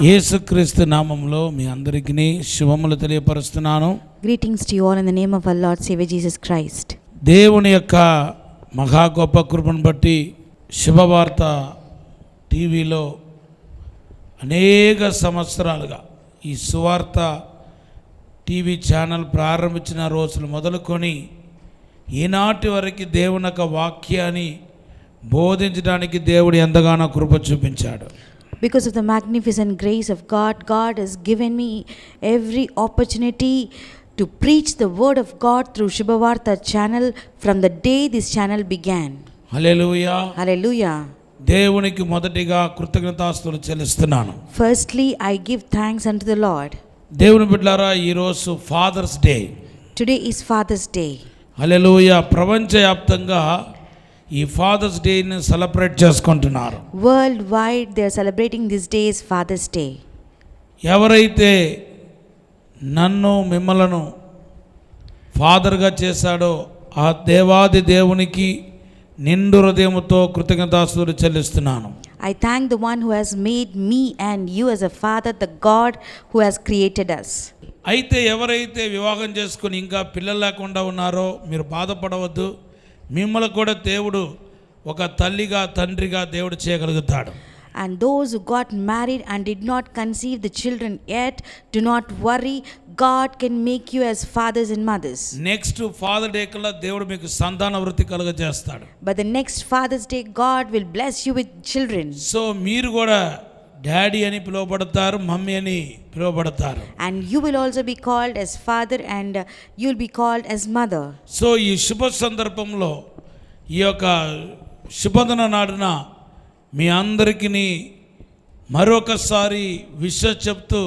యేసుక్రీస్తు నామములో మీ అందరికీ శుభములు తెలియపరుస్తున్నాను. Greetings to you all in the name of our Lord Savior Jesus Christ. దేవుని యొక్క మహా గొప్ప కృపను బట్టి శుభవార్త టీవీలో అనేక సంవత్సరాలుగా ఈ సువార్త టీవీ ఛానల్ ప్రారంభించిన రోజులు మొదలుకొని ఈనాటి వరకు దేవుని యొక్క వాక్యాన్ని బోధించడానికి దేవుడు ఎంతగానో కృప చూపించాడు. Because of the magnificent grace of God, God has given me every opportunity to preach the word of God through Shubhavartha channel from the day this channel began. Hallelujah. Hallelujah. దేవునికి మొదటిగా కృతజ్ఞతాస్తుతులు చెల్లిస్తున్నాను. Firstly, I give thanks unto the Lord. దేవుని బిడ్డలారా, ఈరోజు Father's Day. Today is Father's Day. Hallelujah. ప్రపంచవ్యాప్తంగా ఈ fathers డేని celebrate చేసుకుంటున్నారు. Worldwide, they are celebrating this day as Father's Day. ఎవరైతే నన్ను మిమ్మలను ఫాదర్గా చేశాడో ఆ దేవాది దేవునికి నిండు హృదయముతో కృతజ్ఞతాస్తుతులు చెల్లిస్తున్నాను. I thank the one who has made me and you as a father, the God who has created us. అయితే ఎవరైతే వివాహం చేసుకుని ఇంకా పిల్లలు లేకుండా ఉన్నారో మీరు బాధపడవద్దు. మిమ్మల్ని కూడా దేవుడు ఒక తల్లిగా తండ్రిగా దేవుడు చేయగలుగుతాడు. And those who got married and did not conceive the children yet, do not worry. God can make you as fathers and mothers. Next father day కల్లా దేవుడు మీకు సంతాన వృత్తి కలుగజేస్తాడు. But the next Father's Day, God will bless you with children. So మీరు కూడా daddy అని పిలువబడతారు, mummy అని పిలువబడతారు. And you will also be called as father and you will be called as mother. So ఈ శుభ సందర్భంలో ఈ యొక్క శుభదిన నాడున మీ అందరికీ మరొకసారి విషయం చెప్తూ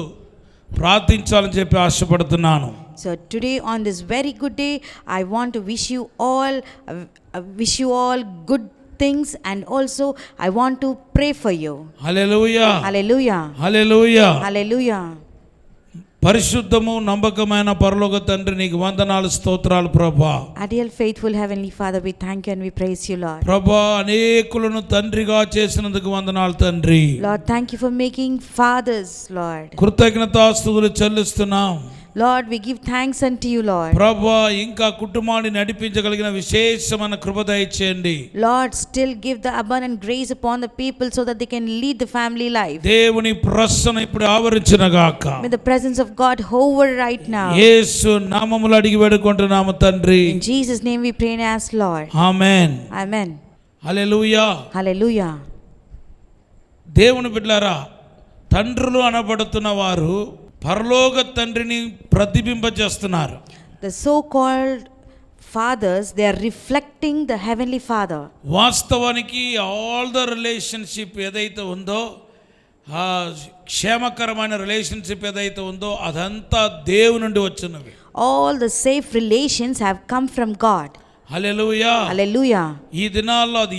ప్రార్థించాలని చెప్పి ఆశపడుతున్నాను. So today on this very good day, I want to wish you all good things, and also I want to pray for you. Hallelujah. Hallelujah. Hallelujah. Hallelujah. పరిశుద్ధము నమ్మకమైన పరలోక తండ్రి, నీకు వందనాలు, స్తోత్రాలు ప్రభా. Ideal faithful heavenly Father, we thank you and we praise you, Lord. ప్రభా, అనేకులను తండ్రిగా చేసినందుకు వందనాలు తండ్రి. Lord, thank you for making fathers, Lord. కృతజ్ఞతాస్తుతులు చెల్లిస్తున్నాం. Lord, we give thanks unto you, Lord. ప్రభా, ఇంకా కుటుంబాన్ని నడిపించగలిగిన విశేషమైన కృప దయచేయండి. Lord, still give the abundant grace upon the people so that they can lead the family life. దేవుని ప్రసన్న ఇప్పుడు ఆవరించునుగాక. May the presence of God hover right now. యేసు నామములో అడిగి వేడుకుంటున్నాము తండ్రి. In Jesus' name we pray and ask, Lord. Amen. Amen. Hallelujah. Hallelujah. దేవుని బిడ్డలారా, తండ్రులు అనబడుతున్న వారు పరలోక తండ్రిని ప్రతిబింబిస్తున్నారు. The so-called fathers, they are reflecting the heavenly Father. వాస్తవానికి ఆల్ ద రిలేషన్షిప్ ఏదైతే ఉందో, ఆ క్షేమకరమైన రిలేషన్షిప్ ఏదైతే ఉందో అదంతా దేవుని నుండి వచ్చినవి. All the safe relations have come from God. Hallelujah. Hallelujah. ఈ దినాల్లో అది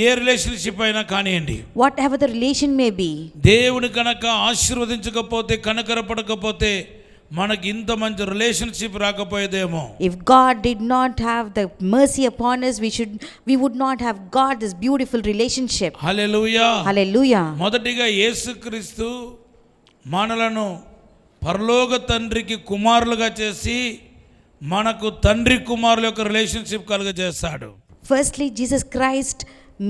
ఏ రిలేషన్షిప్ అయినా కానివ్వండి, Whatever the relation may be, దేవుని కనుక ఆశీర్వదించకపోతే, కనకరపడకపోతే మనకి ఇంత మంచి relationship రాకపోయేదేమో. if God did not have the mercy upon us, we would not have got this beautiful relationship. Hallelujah. Hallelujah. మొదటిగా యేసుక్రీస్తు మనలను పరలోక తండ్రికి కుమారులుగా చేసి మనకు తండ్రి కుమారుల యొక్క relationship కలుగజేస్తాడు. Firstly, Jesus Christ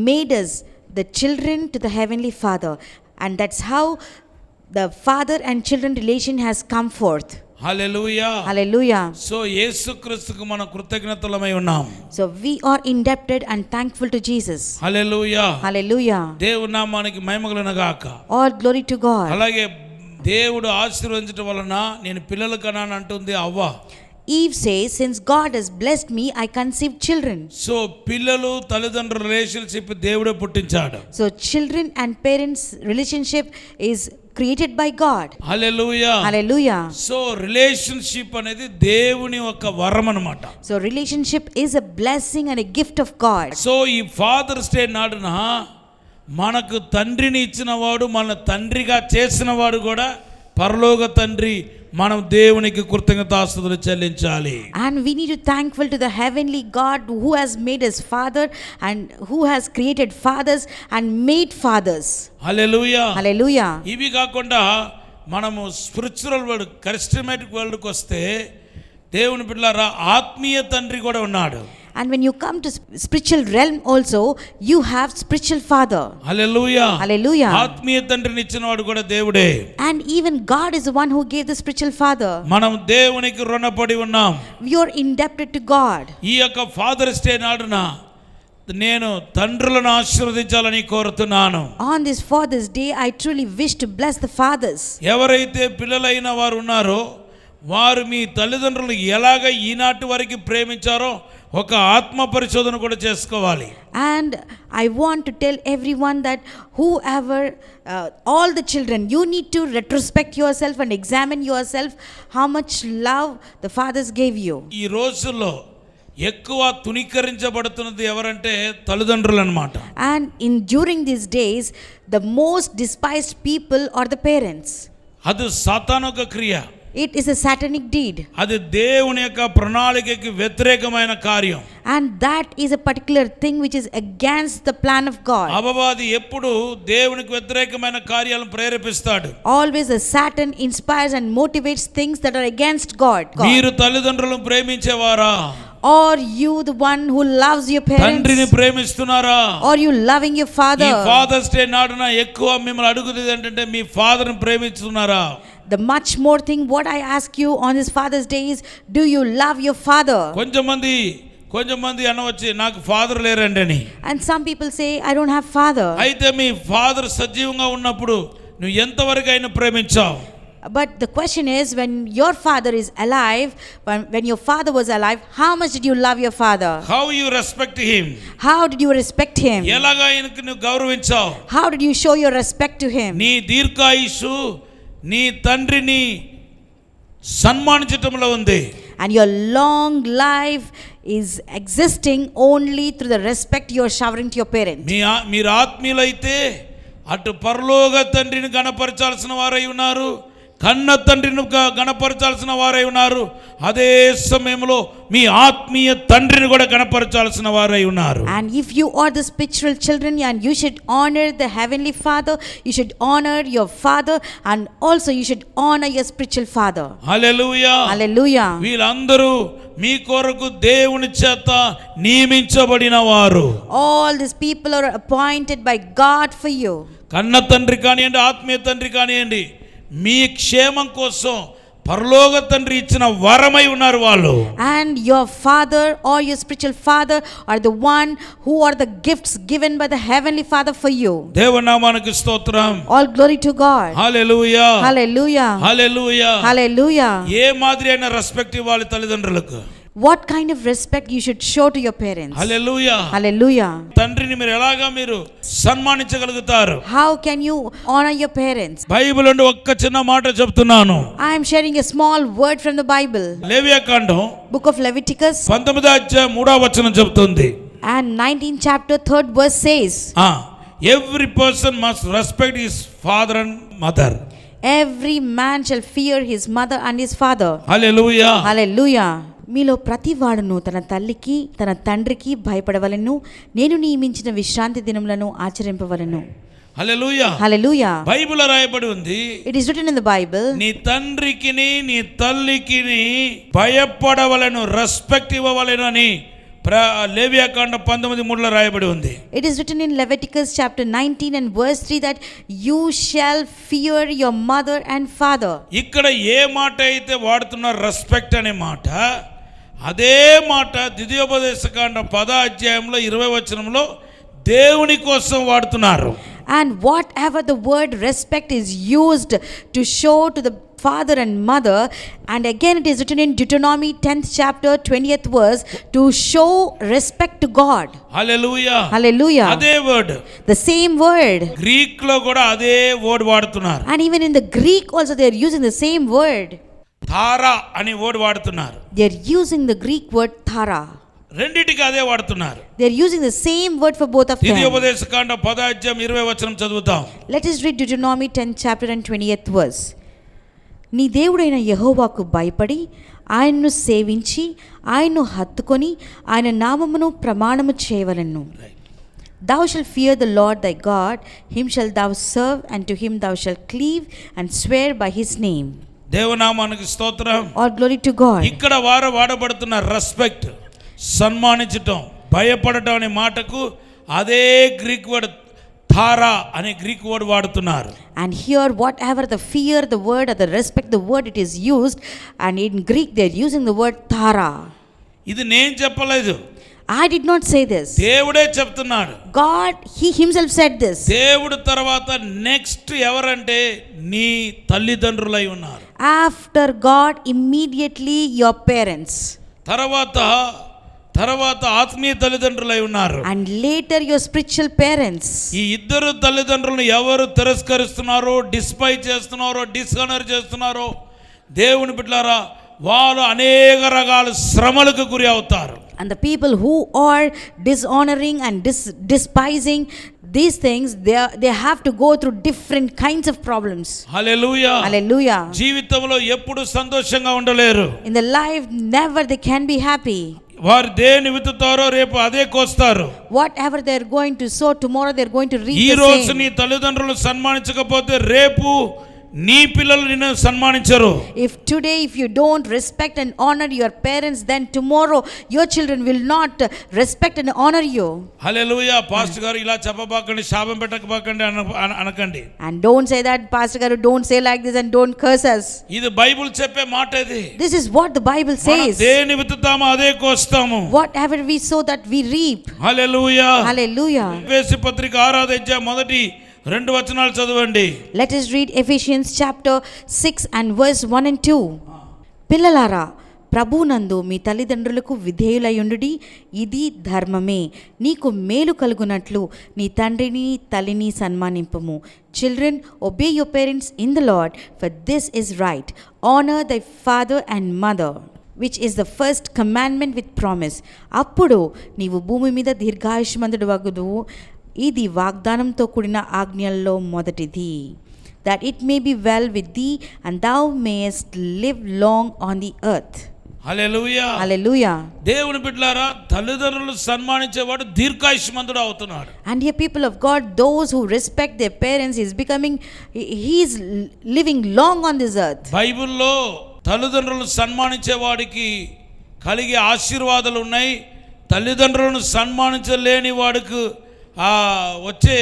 made us the children to the heavenly Father, and that's how the father and children relation has come forth. Hallelujah. Hallelujah. So యేసుక్రీస్తుకు మనం కృతజ్ఞతలమై ఉన్నాం. So we are indebted and thankful to Jesus. Hallelujah. Hallelujah. దేవుని నామానికి మహిమ కలుగునుగాక. All glory to God. అలాగే దేవుడు ఆశీర్వదించడం వలన నేను పిల్లలు కనాను అంటుంది అవ్వ. Eve says, since God has blessed me, I conceive children. So పిల్లలు తల్లిదండ్రుల రిలేషన్షిప్ దేవుడే పుట్టించాడు. So children and parents relationship is created by God. Hallelujah. Hallelujah. So relationship అనేది దేవుని ఒక వరం అన్నమాట. So relationship is a blessing and a gift of God. So ఈ ఫాదర్స్ డే నాడున మనకు తండ్రిని ఇచ్చిన వాడు, మన తండ్రిగా చేసిన వాడు కూడా పరలోక తండ్రి మనం దేవునికి కృతజ్ఞతాస్తుతులు చెల్లించాలి. And we need to thankful to the heavenly God who has made us father and who has created fathers and made fathers. Hallelujah. Hallelujah. ఇవి కాకుండా మనము స్పిరిచువల్ వరల్డ్ కరిస్టమేటిక్ వరల్డ్కి వస్తే దేవుని బిడ్డలారా ఆత్మీయ తండ్రి కూడా ఉన్నాడు. And when you come to spiritual realm also, you have spiritual father. Hallelujah. Hallelujah. ఆత్మీయ తండ్రిని ఇచ్చినవాడు కూడా దేవుడే. And even God is the one who gave the spiritual father. మనం దేవునికి రుణపడి ఉన్నాం. We are indebted to God. ఈ యొక్క ఫాదర్స్ డే నాడున నేను తండ్రులను ఆశీర్వదించాలని కోరుతున్నాను. On this Father's Day, I truly wish to bless the fathers. ఎవరైతే పిల్లలైన వారు ఉన్నారో వారు మీ తల్లిదండ్రులు ఎలాగ ఈనాటి వరకు ప్రేమించారో ఒక ఆత్మ పరిశోధన కూడా చేసుకోవాలి. And I want to tell everyone that whoever, all the children, you need to retrospect yourself and examine yourself how much love the fathers gave you. ఈ రోజుల్లో ఎక్కువ తుణీకరించబడుతున్నది ఎవరంటే తల్లిదండ్రులు అన్నమాట. And during these days, the most despised people are the parents. అది సాతాను యొక్క క్రియ. It is a satanic deed. అది దేవుని యొక్క ప్రణాళికకి వ్యతిరేకమైన కార్యం. And that is a particular thing which is against the plan of God. అపవాది ఎప్పుడు దేవునికి వ్యతిరేకమైన కార్యాలను ప్రేరేపిస్తాడు. Always a Satan inspires and motivates things that are against God. మీరు తల్లిదండ్రులను ప్రేమించేవారా? Or you the one who loves your parents? తండ్రిని ప్రేమిస్తున్నారా? Or you loving your father? ఈ fathers day నాడున ఎక్కువ మిమ్మల్ని అడుగుతుంది ఏంటంటే మీ ఫాదర్ని ప్రేమిస్తున్నారా? The much more thing what I ask you on this Father's Day is, do you love your father? కొంచెంమంది అనవచ్చు నాకు father లేరండి అని. And some people say I don't have father. అయితే మీ ఫాదర్ సజీవంగా ఉన్నప్పుడు నువ్వు ఎంతవరకు ఆయన ప్రేమించావు? But the question is, when your father is alive, when your father was alive, how much did you love your father? How you respect him? How did you respect him? ఎలాగా ఆయనకు నువ్వు గౌరవించావు? How did you show your respect to him? నీ దీర్ఘాయుషు నీ తండ్రిని సన్మానించటంలో ఉంది. And your long life is existing only through the respect you are showering to your parents. మీరు ఆత్మీయులైతే అటు పరలోక తండ్రిని గణపరచాల్సిన వారై ఉన్నారు, కన్న తండ్రిని గణపరచాల్సిన వారై ఉన్నారు. అదే సమయంలో మీ ఆత్మీయ తండ్రిని కూడా గణపరచాల్సిన వారై ఉన్నారు. And if you are the spiritual children, and you should honor the heavenly father, you should honor your father, and also you should honor your spiritual father. Hallelujah. Hallelujah. వీళ్ళందరూ మీ కొరకు దేవుని చేత నియమించబడిన వారు. All these people are appointed by God for you. కన్న తండ్రి కానివ్వండి, ఆత్మీయ తండ్రి కానివ్వండి, మీ క్షేమం కోసం పరలోక తండ్రి ఇచ్చిన వరమై ఉన్నారు వాళ్ళు. And your father or your spiritual father are the one who are the gifts given by the heavenly father for you. దేవుని నామానికి స్తోత్రం. All glory to God. Hallelujah. Hallelujah. Hallelujah. Hallelujah. ఏ మాదిరి అయిన రెస్పెక్ట్ ఇవ్వాలి తల్లిదండ్రులకు? What kind of respect you should show to your parents? Hallelujah. Hallelujah. తండ్రిని మీరు ఎలాగా మీరు సన్మానించగలుగుతారు? How can you honor your parents? Bible నుండి ఒక్క చిన్న మాట చెప్తున్నాను. I am sharing a small word from the Bible. లేవియాకాండం Book of Leviticus 19వ అధ్యాయం 3వ వచనం చెప్తుంది. and 19th chapter 3rd verse says, every person must respect his father and mother. Every man shall fear his mother and his father. Hallelujah. Hallelujah. మీలో ప్రతి వాడును తన తల్లికి తన తండ్రికి భయపడవలెను, నేను నియమించిన విశ్రాంతి దినములను ఆచరింపవలెను. హల్లెలూయా. Hallelujah. బైబిల్లో రాయబడి ఉంది. It is written in the Bible. నీ తండ్రికిని నీ తల్లికిని భయపడవలెను, రెస్పెక్ట్ ఇవ్వవలెను అని లేవియాకాండం 19:3లో రాయబడి ఉంది. It is written in Leviticus chapter 19 and verse 3 that you shall fear your mother and father. ఇక్కడ ఏ మాట అయితే వాడుతున్నారు రెస్పెక్ట్ అనే మాట, అదే మాట ద్వితీయోపదేశకాండం 10వ అధ్యాయంలో 20వ వచనంలో దేవుని కోసం వాడుతున్నారు. And whatever the word respect is used to show to the father and mother, and again it is written in Deuteronomy 10th chapter 20th verse to show respect to God. Hallelujah. Hallelujah. అదే word, the same word. Greek లో కూడా అదే word వాడుతున్నారు. And even in the Greek also they are using the same word. తారా అనే word వాడుతున్నారు. They are using the Greek word thara. రెండిటికి అదే వాడుతున్నారు. They are using the same word for both of them. ద్వితీయోపదేశకాండం 10వ అధ్యాయం 20వ వచనం చదువుతాం. Let us read Deuteronomy 10th chapter and 20th verse. నీ దేవుడైన యెహోవాకు భయపడి ఆయన్ను సేవించి ఆయన్ను హత్తుకొని ఆయన నామమును ప్రమాణము చేయవలెను. Thou shalt fear the Lord thy God, him shalt thou serve, and to him thou shalt cleave and swear by his name. దేవనామానికి స్తోత్రం. All glory to God. ఇక్కడ వాడబడుతున్న రెస్పెక్ట్, సన్మానించటం, భయపడటం అనే మాటకు అదే గ్రీక్ వర్డ్ థారా అనే గ్రీక్ వర్డ్ వాడుతున్నారు. And here whatever the fear, the word, or the respect, the word it is used, and in Greek they are using the word thara. ఇది నేను చెప్పలేదు, I did not say this. దేవుడే చెప్తున్నాడు. God, he himself said this. దేవుడు తర్వాత next ఎవరంటే నీ తల్లిదండ్రులై ఉన్నారు. After God, immediately your parents. తర్వాత ఆత్మీయ తల్లిదండ్రులై ఉన్నారు. And later your spiritual parents. ఈ ఇద్దరు తల్లిదండ్రులను ఎవరు తిరస్కరిస్తున్నారో, డిస్పైజ్ చేస్తున్నారో, డిస్ఆనర్ చేస్తున్నారో దేవుని బిడ్డలారా, వాళ్ళు అనేక రకాల శ్రమలకు గురి అవుతారు. And the people who are dishonoring and despising these things, they have to go through different kinds of problems. Hallelujah. Hallelujah. జీవితంలో ఎప్పుడు సంతోషంగా ఉండలేరు. In the life never they can be happy. వారు దేని విత్తుతారో రేపు అదే కోస్తారు. Whatever they are going to sow, tomorrow they are going to reap ఈ the రోజు same. నీ తల్లిదండ్రులు సన్మానించకపోతే రేపు నీ పిల్లలు నిన్ను సన్మానించరు. If today if you don't respect and honor your parents, then tomorrow your children will not respect and honor you. Hallelujah. Pastor గారు ఇలా చెప్పబాకండి, శాపం పెట్టకబాకండి అనకండి. And don't say that, Pastor Garu, don't say like this and don't curse us. ఇది Bible చెప్పే మాట ఇది. This is what the Bible says. దేని విత్తుతామో అదే కోస్తాము. Whatever we sow, that we reap. Hallelujah. Hallelujah. ఎఫెసీ పత్రిక 6వ అధ్యాయం మొదటి 2 వచనాలు చదవండి. Let us read Ephesians chapter 6 and verse 1 and 2. పిల్లలారా, ప్రభునందు మీ తల్లిదండ్రులకు విధేయులయుండుడి, ఇది ధర్మమే. నీకు మేలు కలుగునట్లు నీ తండ్రిని తల్లిని సన్మానింపము. Children, obey your parents in the Lord, for this is right. Honor thy father and mother, which is the first commandment with promise. అప్పుడు నీవు భూమి మీద దీర్ఘాయుష్మంతుడు వగుదువు. ఇది వాగ్దానంతో కూడిన ఆజ్ఞల్లో మొదటిది. That it may be well with thee, and thou mayest live long on the earth. Hallelujah. Hallelujah. దేవుని బిడ్డలారా, తల్లిదండ్రులు సన్మానించేవాడు దీర్ఘాయుష్మంతుడు అవుతున్నాడు. And here people of God, those who respect their parents he is living long on this earth. బైబిల్లో తల్లిదండ్రులను సన్మానించేవాడికి కలిగే ఆశీర్వాదాలు ఉన్నాయి. తల్లిదండ్రులను సన్మానించలేని వాడికి వచ్చే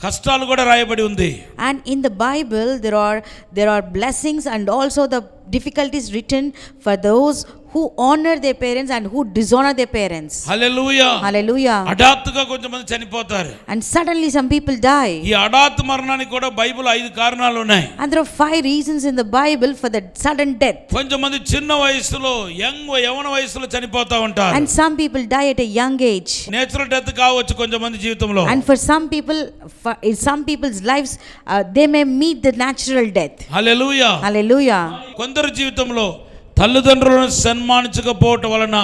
కష్టాలు కూడా రాయబడి ఉంది. And in the Bible there are blessings and also the difficulties written for those who honor their parents and who dishonor their parents. Hallelujah. Hallelujah. హఠాత్తుగా కొంతమంది చనిపోతారు. And suddenly some people die. ఈ హఠాత్ మరణానికి కూడా బైబిల్ 5 కారణాలు ఉన్నాయి. And there are 5 reasons in the Bible for the sudden death. కొంతమంది చిన్న వయసులో యవ్వన వయసులో చనిపోతా ఉంటారు. And some people die at a young age. Natural death కావచ్చు కొంతమంది జీవితంలో. And for some some people's lives they may meet the natural death. Hallelujah. Hallelujah. కొందరు జీవితంలో తల్లిదండ్రులను సన్మానించకపోవటం వలన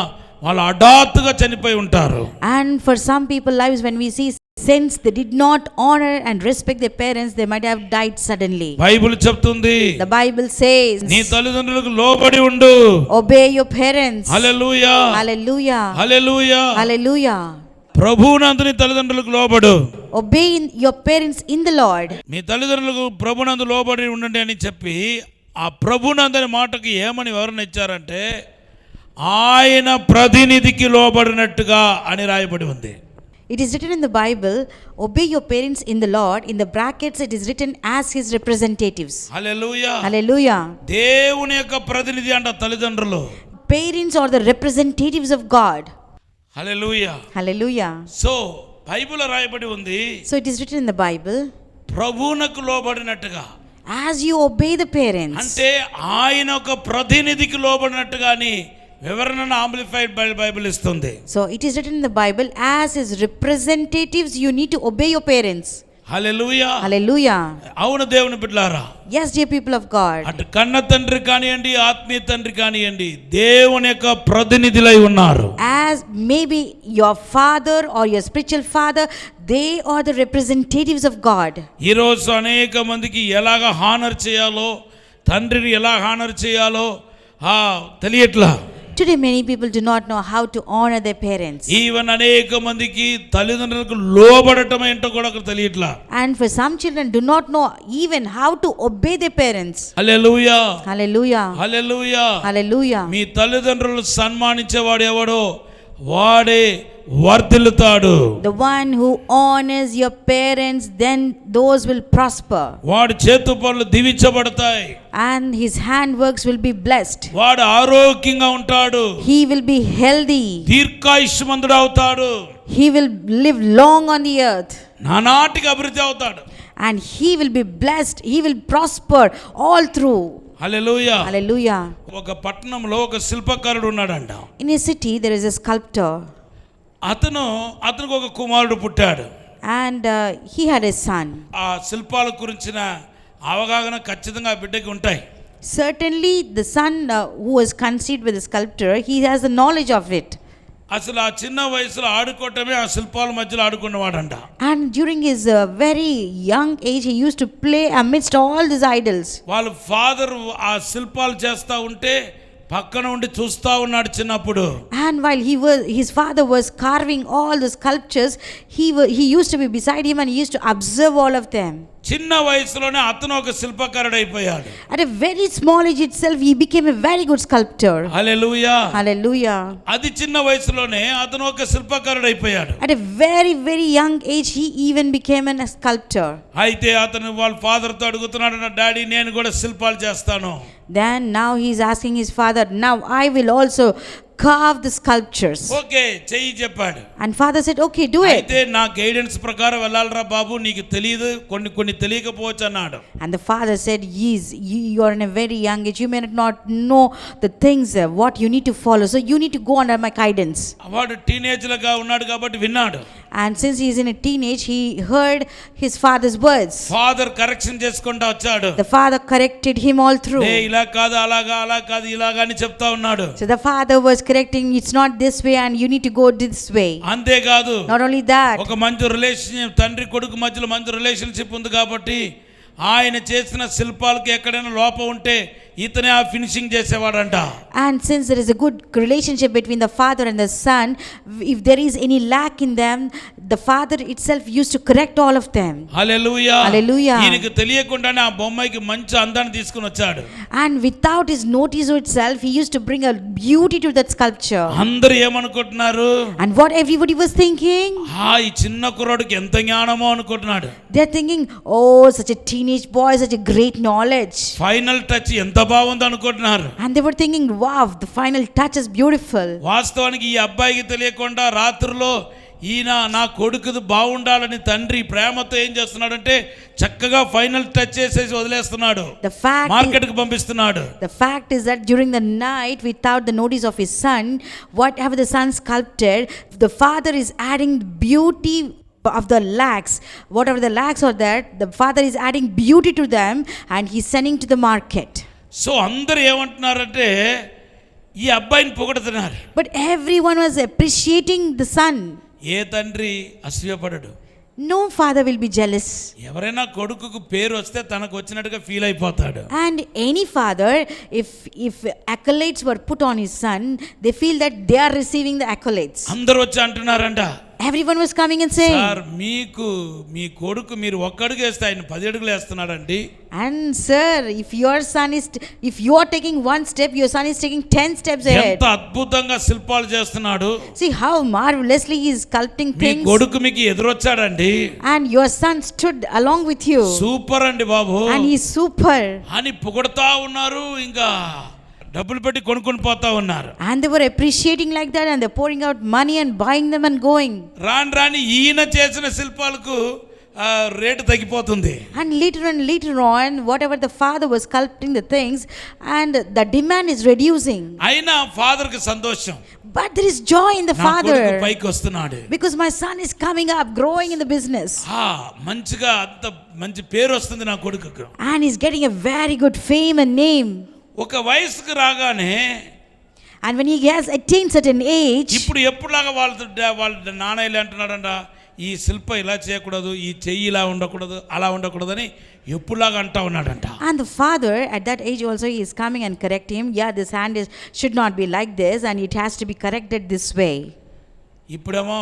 వాళ్ళు హఠాత్తుగా చనిపోయి ఉంటారు. And for some people lives, when we see, since they did not honor and respect their parents, they might have died suddenly. Bible చెప్తుంది, The Bible says, నీ తల్లిదండ్రులకు లోబడి ఉండు. obey your parents. Hallelujah. Hallelujah. Hallelujah. Hallelujah. ప్రభువునందు నీ తల్లిదండ్రులకు లోబడు. Obey your parents in the Lord. మీ తల్లిదండ్రులకు ప్రభునందు లోబడి ఉండండి అని చెప్పి ఆ ప్రభునందని మాటకి ఏమని వివరణ ఇచ్చారంటే ఆయన ప్రతినిధికి లోబడినట్టుగా అని రాయబడి ఉంది. It is written in the Bible, obey your parents in the Lord. In the brackets it is written as his representatives. Hallelujah. Hallelujah. దేవుని యొక్క ప్రతినిధి అంట తల్లిదండ్రులు. Parents are the representatives of God. Hallelujah. Hallelujah. So Bible రాయబడి ఉంది, So it is written in the Bible, ప్రభువునకు లోబడినట్టుగా. as you obey the parents. అంటే ఆయన ఒక ప్రతినిధికి లోబడినట్టుగా అని వివరణను ఆంప్లిఫైడ్ బైబిల్ ఇస్తుంది. So it is written in the Bible, as his representatives you need to obey your parents. Hallelujah. Hallelujah. అవును దేవుని బిడ్డలారా, Yes, dear people of God. అటు కన్న తండ్రి కానివ్వండి, ఆత్మీయ తండ్రి కానివ్వండి, దేవుని యొక్క ప్రతినిధులై ఉన్నారు. As maybe your father or your spiritual father, they are the representatives of God. ఈరోజు అనేక మందికి ఎలాగ హానర్ చేయాలో తండ్రిని ఎలా హానర్ చేయాలో తెలియట్లా. Today many people do not know how to honor their parents. Even అనేక మందికి తల్లిదండ్రులకు లోబడటం ఏంటో కూడా తెలియట్లా. And for some children do not know even how to obey their parents. Hallelujah, Hallelujah. Hallelujah. Hallelujah. మీ తల్లిదండ్రులను సన్మానించేవాడు ఎవడో వాడే వర్ధిల్లుతాడు. The one who honors your parents, then those will prosper. వాడి చేతు పనులు దీవించబడతాయి. And his handworks will be blessed. వాడు ఆరోగ్యంగా ఉంటాడు. He will be healthy. దీర్ఘాయుష్మంతుడు అవుతాడు. He will live long on the earth. నానాటికి అభివృద్ధి అవుతాడు. And he will be blessed. He will prosper all through. Hallelujah. Hallelujah. ఒక పట్టణంలో ఒక శిల్పకారుడు ఉన్నాడంట. In a city there is a sculptor. అతనికి ఒక కుమారుడు పుట్టాడు. And he had a son. ఆ శిల్పాల గురించిన అవగాహన ఖచ్చితంగా ఆ బిడ్డకి ఉంటాయి. Certainly the son who was conceived with the sculptor, he has the knowledge of it. అసలు ఆ చిన్న వయసులో ఆడుకోవటమే ఆ శిల్పాల మధ్యలో ఆడుకున్నవాడంట. And during his very young age he used to play amidst all these idols. వాళ్ళ ఫాదర్ ఆ శిల్పాలు చేస్తా ఉంటే పక్కన ఉండి చూస్తా ఉన్నాడు చిన్నప్పుడు. And while his father was carving all the sculptures, he used to be beside him and he used to observe all of them. చిన్న వయసులోనే అతను ఒక శిల్పకారుడు అయిపోయాడు. At a very small age itself he became a very good sculptor. Hallelujah. Hallelujah. అది చిన్న వయసులోనే అతను ఒక శిల్పకారుడు అయిపోయాడు. At a very very young age he even became a sculptor. అయితే అతను వాళ్ళ ఫాదర్ తో అడుగుతున్నాడు, డాడీ నేను కూడా శిల్పాలు చేస్తాను. Then now he is asking his father, now I will also carve the sculptures. Okay చెయ్యి చెప్పాడు. And father said, okay, do it. అయితే నా గైడెన్స్ ప్రకారం వెళ్ళాలరా బాబు, నీకు తెలియదు, కొన్ని తెలియకపోవచ్చు అన్నాడు. And the father said, yes, you are in a very young age, you may not know the things what you need to follow, so you need to go under my guidance. వాడు teenage లాగా ఉన్నాడు కాబట్టి విన్నాడు. And since he is in a teenage, he heard his father's words. Father correction చేసుకుంటూ వచ్చాడు. The father corrected him all through. ఇలా కాదు అలాగా, అలా కాదు ఇలాగా అని చెప్తా ఉన్నాడు. So the father was correcting, it's not this way and you need to go this way. అంతేకాదు, Not only that, ఒక మంచి రిలేషన్షిప్, తండ్రి కొడుకు మధ్యలో మంచి రిలేషన్షిప్ ఉంది కాబట్టి ఆయన చేసిన శిల్పాలకి ఎక్కడైనా లోపం ఉంటే ఇతనే ఆ finishing చేసేవాడంట. and since there is a good relationship between the father and the son, if there is any lack in them, the father itself used to correct all of them. Hallelujah. Hallelujah. ఈయనకి తెలియకుండానే ఆ బొమ్మకి మంచి అందాన్ని తీసుకుని వచ్చాడు. And without his notice itself, he used to bring a beauty to that sculpture. అందరూ ఏమనుకుంటున్నారు? And what everybody was thinking, ఈ చిన్న కుర్రాడికి ఎంత జ్ఞానమో అనుకుంటున్నాడు. they are thinking, oh, such a teenage boy, such a great knowledge. Final touch ఎంత బాగుంది అనుకుంటున్నారు. And they were thinking, wow, the final touch is beautiful. వాస్తవానికి ఈ అబ్బాయికి తెలియకుండా రాత్రిలో ఈయన నా కొడుకుది బాగుండాలని తండ్రి ప్రేమతో ఏం చేస్తున్నాడంటే చక్కగా ఫైనల్ టచ్ చేసేసి వదిలేస్తున్నాడు. మార్కెట్కి పంపిస్తున్నాడు. The fact is that during the night, without the notice of his son, whatever the son sculpted, the father is adding beauty of the lacks. Whatever the lacks are there, the father is adding beauty to them and he's sending to the market. So అందరూ ఏమంటున్నారంటే ఈ అబ్బాయిని పొగడుతున్నారు. But everyone was appreciating the son. ఏ తండ్రి అసూయపడడు. No father will be jealous. ఎవరైనా కొడుకుకు పేరు వస్తే తనకు వచ్చినట్టుగా ఫీల్ అయిపోతాడు. And any father, if accolades were put on his son, they feel that they are receiving the accolades. అందరూ వచ్చి అంటున్నారంట, Everyone was coming and saying, sir మీకు మీ కొడుకు మీరు ఒక్క అడుగు వేస్తే ఆయన 10 అడుగులు వేస్తున్నాడండి. And sir, if you are taking one step, your son is taking 10 steps ahead. ఎంత అద్భుతంగా శిల్పాలు చేస్తున్నాడు. See how marvelously he is sculpting me things. కొడుకు మీకు ఎదురొచ్చాడండి. And your son stood along with you. Super అండి బాబు. And he is super. అని పొగడతా ఉన్నారు. ఇంకా డబ్బులు పెట్టి కొనుక్కొని పోతా ఉన్నారు. And they were appreciating like that and they're pouring out money and buying them and going. రాని ఈయన చేసిన శిల్పాలకు రేటు తగ్గిపోతుంది. And later on, whatever the father was sculpting the things, and the demand is reducing. అయినా father కి సంతోషం. But there is joy in the father. పైకి వస్తున్నాడు. Because my son is coming up, growing in the business. మంచిగా అంత మంచి పేరు వస్తుంది నా కొడుకుకు. And he's getting a very good fame and name. ఒక వయసుకు రాగానే, and when he has attained certain age, ఇప్పుడు ఎప్పుడులాగా వాళ్ళ నాన్నయ్యలు అంటున్నాడంట, ఈ శిల్ప ఇలా చేయకూడదు, ఈ చెయ్యి ఇలా ఉండకూడదు, అలా ఉండకూడదని ఎప్పుడులాగా అంటా ఉన్నాడంట. And the father at that age also he is coming and correct him. Yeah, this hand is should not be like this and it has to be corrected this way. ఇప్పుడేమో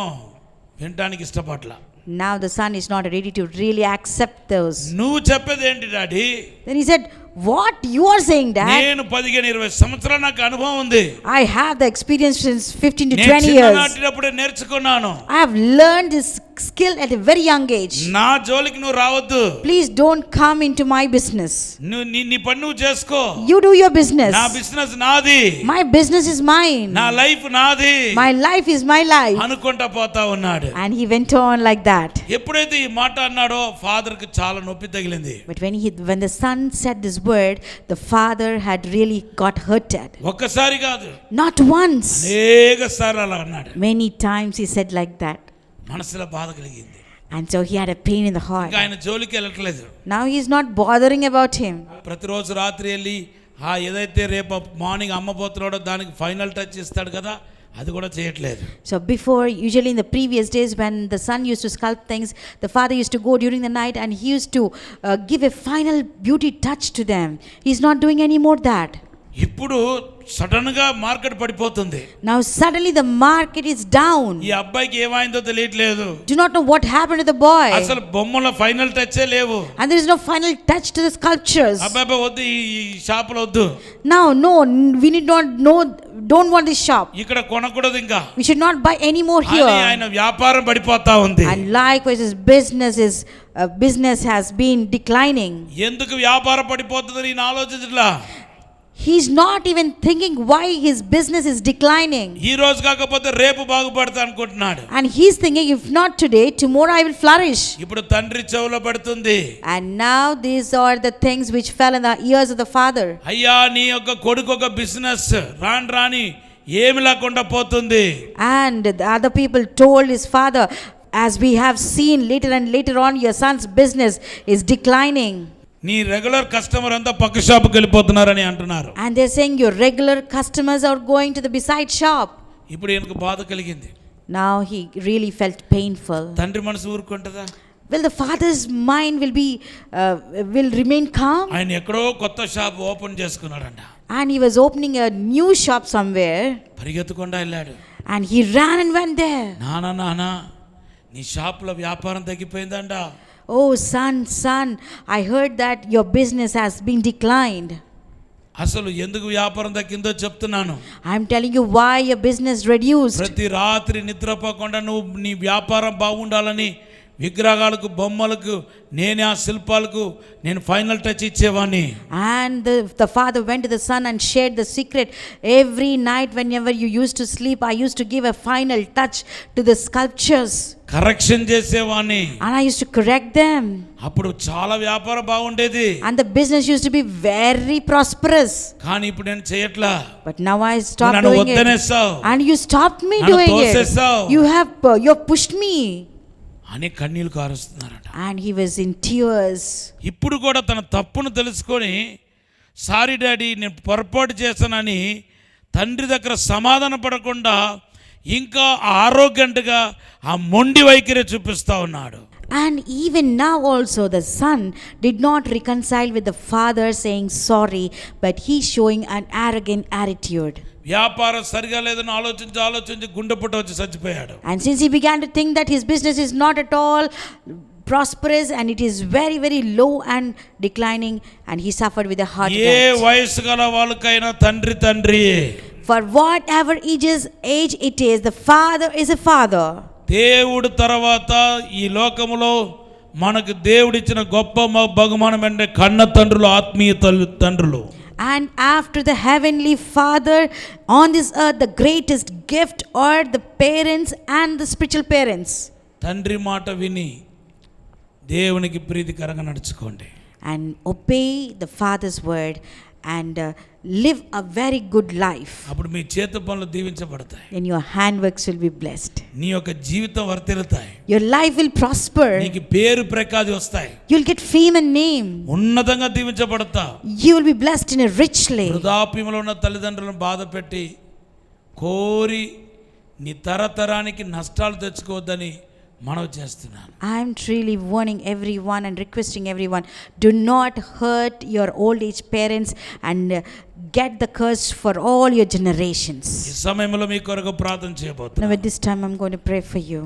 వినటానికి ఇష్టపడల. Now the son is not ready to really accept those. నువ్వు చెప్పేది ఏంటి daddy? Then he said, what you are saying, Dad? నేను 15-20 సంవత్సరాల నాకు అనుభవం ఉంది. I have the experience since 15 to నేను 20 years. చిన్ననాటినప్పుడే నేర్చుకున్నాను. I have learned this skill at a very young age. నా జోలికి నువ్వు రావద్దు. Please don't come into my business. నువ్వు నీ పని నువ్వు చేసుకో. You do your business. నా బిజినెస్ నాది. My business is mine. నా లైఫ్ నాది. My life is my life. అనుకుంటా పోతా ఉన్నాడు. And he went on like that. ఎప్పుడైతే ఈ మాట అన్నాడో ఫాదర్ కి చాలా నొప్పి తగిలింది. But when the son said this word, the father had really got hurted. ఒక్కసారి కాదు. Not once. అనేక సార్లు అలా అన్నాడు. Many times he said like that. మనసులో బాధ కలిగింది. And so he had a pain in the heart. ఇంకా ఆయన జోలికి వెళ్ళట్లేదు. Now he is not bothering about him. ప్రతిరోజు రాత్రి వెళ్ళి ఏదైతే రేపు మార్నింగ్ అమ్మబోతున్నాడో దానికి ఫైనల్ టచ్ ఇస్తాడు కదా, అది కూడా చేయట్లేదు. So before, usually in the previous days when the son used to sculpt things, the father used to go during the night and he used to give a final beauty touch to them. He's not doing any more that. ఇప్పుడు sudden గా market పడిపోతుంది. Now suddenly the market is down. ఈ అబ్బాయికి ఏమైందో తెలియట్లేదు. Do not know what happened to the boy. అసలు బొమ్మల final touch లేవు. And there is no final touch to the sculptures. అబ్బాయి వద్దు, ఈ షాప్ లో వద్దు. Now no, we need not know, don't want this shop. ఇక్కడ కొనకూడదు ఇంకా. We should not buy any more here. ఆయన వ్యాపారం పడిపోతా ఉంది. And likewise his business has been declining. ఎందుకు వ్యాపారం పడిపోతుందని నేను ఆలోచించట్లా. He's not even thinking why his business is declining. ఈ రోజు కాకపోతే రేపు బాగుపడతా అనుకుంటున్నాడు. And he's thinking, if not today, tomorrow I will flourish. ఇప్పుడు తండ్రి చెవులో పడుతుంది. And now these are the things which fell in the ears of the father. అయ్యా నీ యొక్క కొడుకు ఒక బిజినెస్ రాని ఏమి లేకుండా పోతుంది. And the other people told his father, as we have seen later and later on, your son's business is declining. నీ రెగ్యులర్ కస్టమర్ అంతా పక్క షాపుకి వెళ్ళిపోతున్నారని అంటున్నారు. And they're saying your regular customers are going to the beside shop. ఇప్పుడు ఈయనకు బాధ కలిగింది. Now he really felt painful. తండ్రి మనసు ఊరుకుంటుందా? Will the father's mind will remain calm? ఆయన ఎక్కడో కొత్త షాప్ ఓపెన్ చేసుకున్నాడంట. And he was opening a new shop somewhere. పరిగెత్తకుండా వెళ్ళాడు. And he ran and went there. నానా నీ షాప్లో వ్యాపారం తగ్గిపోయిందంట. Oh son, I heard that your business has been declined. అసలు ఎందుకు వ్యాపారం తగ్గిందో చెప్తున్నాను. I am telling you why your business reduced. ప్రతి రాత్రి నిద్రపోకుండా నువ్వు నీ వ్యాపారం బాగుండాలని విగ్రహాలకు బొమ్మలకు నేనే ఆ శిల్పాలకు నేను ఫైనల్ టచ్ ఇచ్చేవాడిని. And the father went to the son and shared the secret. Every night whenever you used to sleep, I used to give a final touch to the sculptures. Correction చేసేవాడిని. And I used to correct them. అప్పుడు చాలా వ్యాపారం బాగుండేది. And the business used to be very prosperous. కానీ ఇప్పుడు నేను చేయట్లా. But now I stopped నన్ను doing it. వద్దనేసావు. And you stopped me నన్ను doing it. తోసేసావు. You have pushed me. అని కన్నీళ్లు కారుస్తున్నారట. And he was in tears. ఇప్పుడు కూడా తన తప్పును తెలుసుకొని సారీ డాడీ నేను పొరపాటు చేశానని తండ్రి దగ్గర సమాధాన పడకుండా ఇంకా ఆరోగ్యంగా ఆ మొండి వైఖరి చూపిస్తా ఉన్నాడు. And even now also the son did not reconcile with the father saying sorry, but he showing an arrogant attitude. వ్యాపారం సరిగా లేదని ఆలోచించి గుండెపోటు వచ్చి చచ్చిపోయాడు. And since he began to think that his business is not at all prosperous and it is very very low and declining, and he suffered with a heart A attack. వయసు గల వాళ్ళకైనా తండ్రియే. For whatever age it is, the father is a father. దేవుడు తర్వాత ఈ లోకములో మనకు దేవుడిచ్చిన గొప్ప బహుమానం అంటే కన్న తండ్రులు, ఆత్మీయ తండ్రులు. And after the heavenly father on this earth, the greatest gift are the parents and the spiritual parents. తండ్రి మాట విని దేవునికి ప్రీతికరంగా నడుచుకోండి. And obey the father's word and live a very good life. అప్పుడు మీ చేతి పనులు దీవించబడతాయి. Then your handworks will be blessed. నీ యొక్క జీవితం వర్ధిల్లుతాయి. Your life will prosper. నీకు పేరు ప్రఖ్యాతి వస్తాయి. You'll get fame and name. ఉన్నతంగా దీవించబడతావు. You will be blessed in a richly. వృద్ధాప్యంలో ఉన్న తల్లిదండ్రులను బాధపెట్టి కోరి నీ తరతరానికి నష్టాలు తెచ్చుకోవద్దని మనవి చేస్తున్నాను. I am truly warning everyone and requesting everyone, do not hurt your old age parents and get the curse for all your generations. ఈ సమయంలో మీ కొరకు ప్రార్థన Now చేయబోతున్నాను. at this time I'm going to pray for you.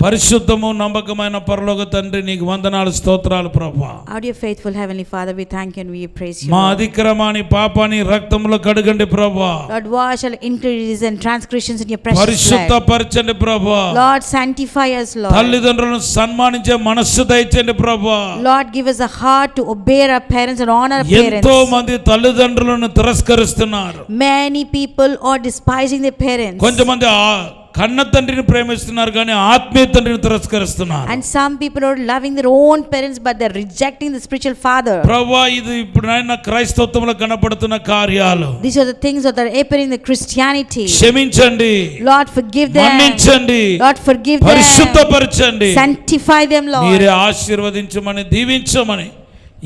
పరిశుద్ధము నమ్మకమైన పరలోక తండ్రి నీకు వందనాలు స్తోత్రాలు ప్రభువా. Our dear faithful heavenly Father, we thank you and we praise you. మా Lord. అతిక్రమాన్ని పాపాన్ని రక్తములో కడగండి ప్రభువా. Lord, wash all iniquities and transgressions in your precious blood. పరిశుద్ధపరచండి ప్రభువా. Lord, sanctify us, Lord. తల్లిదండ్రులను సన్మానించే మనస్సు దయచేయండి ప్రభువా. Lord, give us a heart to obey our parents and honor our ఎంతో parents. మంది తల్లిదండ్రులను తిరస్కరిస్తున్నారు. Many people are despising their parents. కొంతమంది కన్న తండ్రిని ప్రేమిస్తున్నారు కానీ ఆత్మీయ తండ్రిని తిరస్కరిస్తున్నారు. And some people are loving their own parents but they're rejecting the spiritual father. ప్రభువా, ఇది ఇప్పుడు నాయన క్రైస్తవత్వంలో కనబడుతున్న కార్యాలు. These are the things that are appearing in the Christianity. క్షమించండి, Lord, forgive them. మన్నించండి, Lord, forgive them. పరిశుద్ధపరచండి, Sanctify them, Lord. మీరే ఆశీర్వదించమని దీవించమని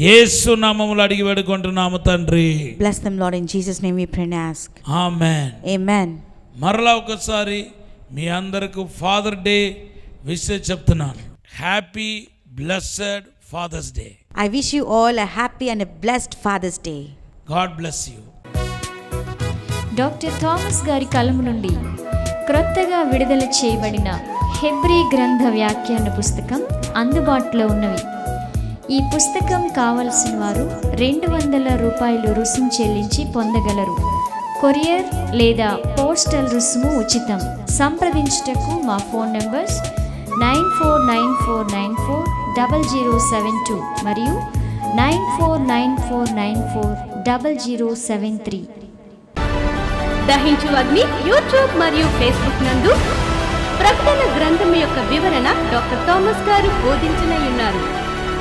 యేసు నామములో అడిగి వేడుకుంటున్నాము తండ్రి. Bless them, Lord. In Jesus' name we pray and ask. Amen. Amen. మరలా ఒకసారి మీ అందరికి ఫాదర్ డే విషయం చెప్తున్నాను. Happy blessed Father's Day. I wish you all a happy and a blessed Father's Day. God bless you. Doctor Thomas గారి కలము నుండి క్రొత్తగా విడుదల చేయబడిన హెబ్రీ గ్రంథ వ్యాఖ్యాన పుస్తకం అందుబాటులో ఉన్నవి. ఈ పుస్తకం కావలసిన వారు 200 రూపాయలు రుసుము చెల్లించి పొందగలరు. కొరియర్ లేదా పోస్టల్ రుసుము ఉచితం. సంప్రదించుటకు మా ఫోన్ నంబర్స్ 9494940072 మరియు 9494940073. దహించు అగ్ని యూట్యూబ్ మరియు ఫేస్బుక్ నందు ప్రకటన గ్రంథం యొక్క వివరణ డాక్టర్ థామస్ గారు బోధించిన ఉన్నారు.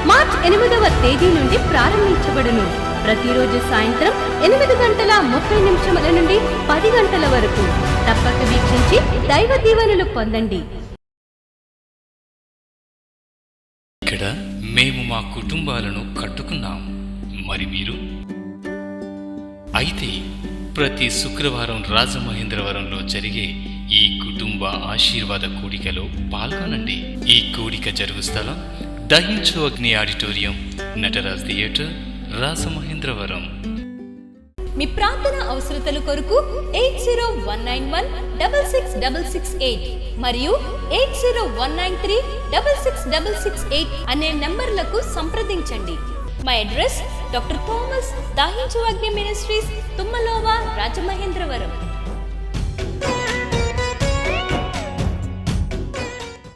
మార్చ్ 8వ తేదీ నుండి ప్రారంభించబడును. ప్రతిరోజు సాయంత్రం 8:30 నుండి 10 గంటల వరకు తప్పక వీక్షించి దైవ దీవెనలు పొందండి. ఇక్కడ మేము మా కుటుంబాలను కట్టుకున్నాం. మరి మీరు? అయితే ప్రతి శుక్రవారం రాజమహేంద్రవరంలో జరిగే ఈ కుటుంబ ఆశీర్వాద కూడికలో పాల్గొనండి. ఈ కూడిక జరుగు స్థలం దహించు అగ్ని ఆడిటోరియం, నటరాజ్ థియేటర్, రాజమహేంద్రవరం. మీ ప్రార్థన అవసరతల కొరకు 8019166668 మరియు 8019366668 అనే నంబర్లకు సంప్రదించండి. మా అడ్రస్ డాక్టర్ థామస్ దహించు అగ్ని మినిస్ట్రీస్, తుమ్మలోవా, రాజమహేంద్రవరం.